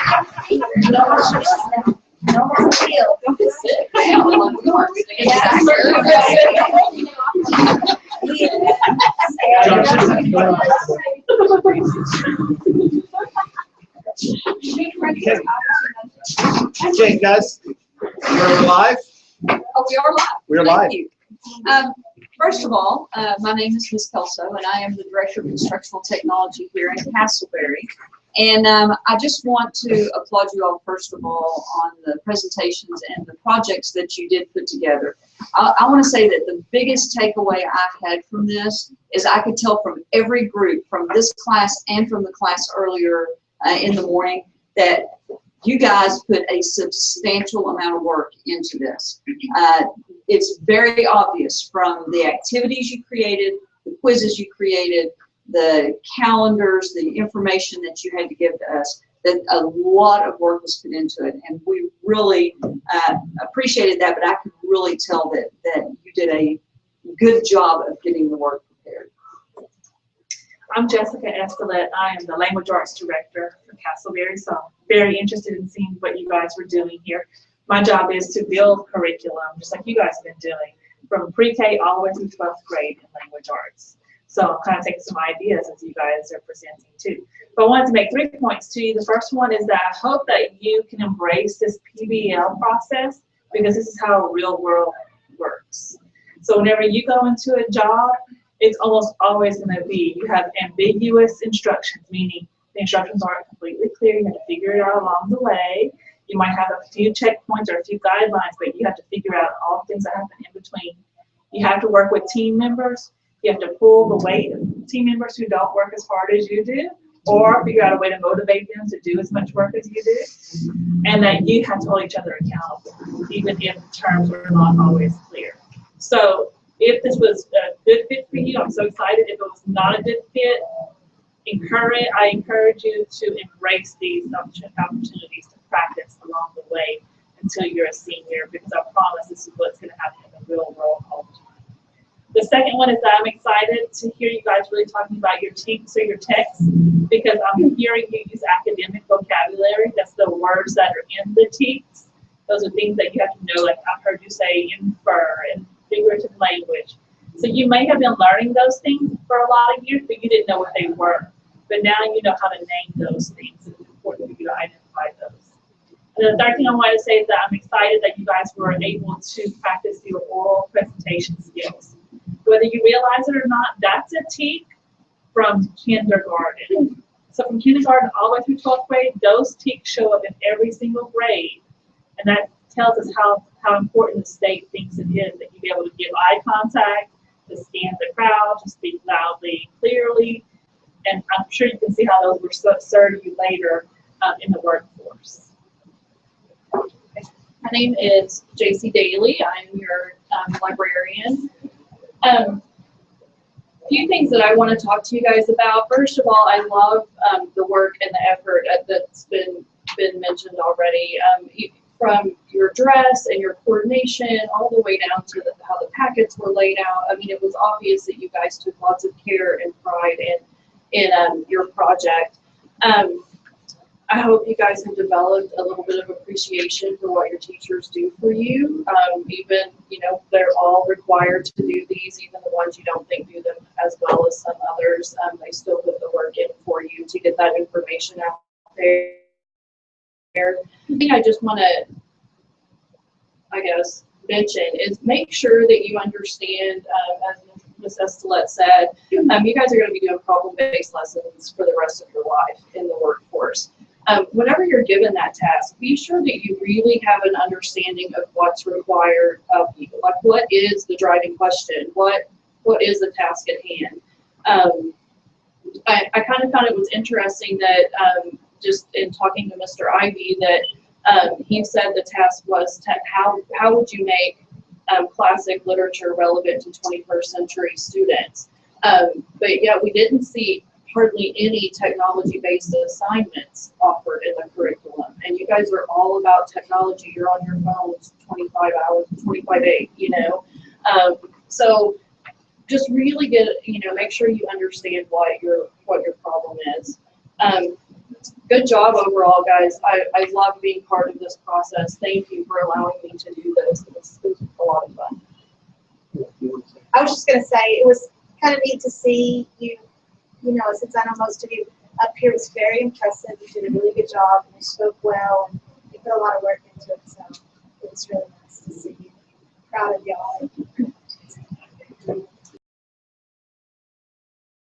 Okay, guys, we're live. Oh, we are live. We're Thank live. you. First of all, my name is Ms. Kelso, and I am the Director of Instructional Technology here in Castleberry. And I just want to applaud you all, first of all, on the presentations and the projects that you did put together. I want to say that the biggest takeaway I've had from this is I could tell from every group, from this class and from the class earlier in the morning, that you guys put a substantial amount of work into this. It's very obvious from the activities you created, the quizzes you created, the calendars, the information that you had to give to us, that a lot of work was put into it. And we really appreciated that, but I could really tell that you did a good job of getting the work prepared. I'm Jessica Escalette. I am the Language Arts Director for Castleberry, so I'm very interested in seeing what you guys were doing here. My job is to build curriculum, just like you guys have been doing, from pre-K all the way through 12th grade in language arts. So I'm kind of taking some ideas as you guys are presenting too. But I wanted to make 3 points to you. The first one is that I hope that you can embrace this PBL process, because this is how real world works. So whenever you go into a job, it's almost always going to be, you have ambiguous instructions, meaning the instructions aren't completely clear. You have to figure it out along the way. You might have a few checkpoints or a few guidelines, but you have to figure out all the things that happen in between. You have to work with team members. You have to pull the weight of team members who don't work as hard as you do, or figure out a way to motivate them to do as much work as you do. And that you have to hold each other accountable, even if terms are not always clear. So if this was a good fit for you, I'm so excited. If it was not a good fit, I encourage you to embrace these opportunities to practice along the way until you're a senior, because I promise this is what's going to happen in the real world culture. The second one is that I'm excited to hear you guys really talking about your TEKS or your texts, because I'm hearing you use academic vocabulary. That's the words that are in the TEKS. Those are things that you have to know, like I've heard you say infer and figurative language. So you may have been learning those things for a lot of years, but you didn't know what they were. But now you know how to name those things. It's important for you to identify those. And then the third thing I want to say is that I'm excited that you guys were able to practice your oral presentation skills. Whether you realize it or not, that's a TEK from kindergarten. So from kindergarten all the way through 12th grade, those TEKs show up in every single grade. And that tells us how important the state thinks it is that you be able to give eye contact, to scan the crowd, to speak loudly, clearly. And I'm sure you can see how those will serve you later in the workforce. My name is JC Daly. I'm your librarian. A few things that I want to talk to you guys about. First of all, I love the work and the effort that's been mentioned already. From your dress and your coordination all the way down to how the packets were laid out. I mean, it was obvious that you guys took lots of care and pride in your project. I hope you guys have developed a little bit of appreciation for what your teachers do for you. Even, you know, they're all required to do these, even the ones you don't think do them as well as some others. They still put the work in for you to get that information out there. The thing I just want to, I guess, mention is make sure that you understand, as Ms. Estelette said, you guys are going to be doing problem-based lessons for the rest of your life in the workforce. Whenever you're given that task, be sure that you really have an understanding of what's required of you. Like, what is the driving question? What is the task at hand? I kind of thought it was interesting that just in talking to Mr. Ivy that he said the task was how would you make classic literature relevant to 21st century students? But yeah, we didn't see hardly any technology-based assignments offered in the curriculum. And you guys are all about technology. You're on your phones 25 hours, 25/8, you know. So just really get, you know, make sure you understand what your problem is. Good job overall, guys. I love being part of this process. Thank you for allowing me to do this. It's a lot of fun. I was just gonna say, it was kind of neat to see you, since I know most of you up here, was very impressive. You did a really good job, and you spoke well, and you put a lot of work into it, so it was really nice to see you. Proud of y'all.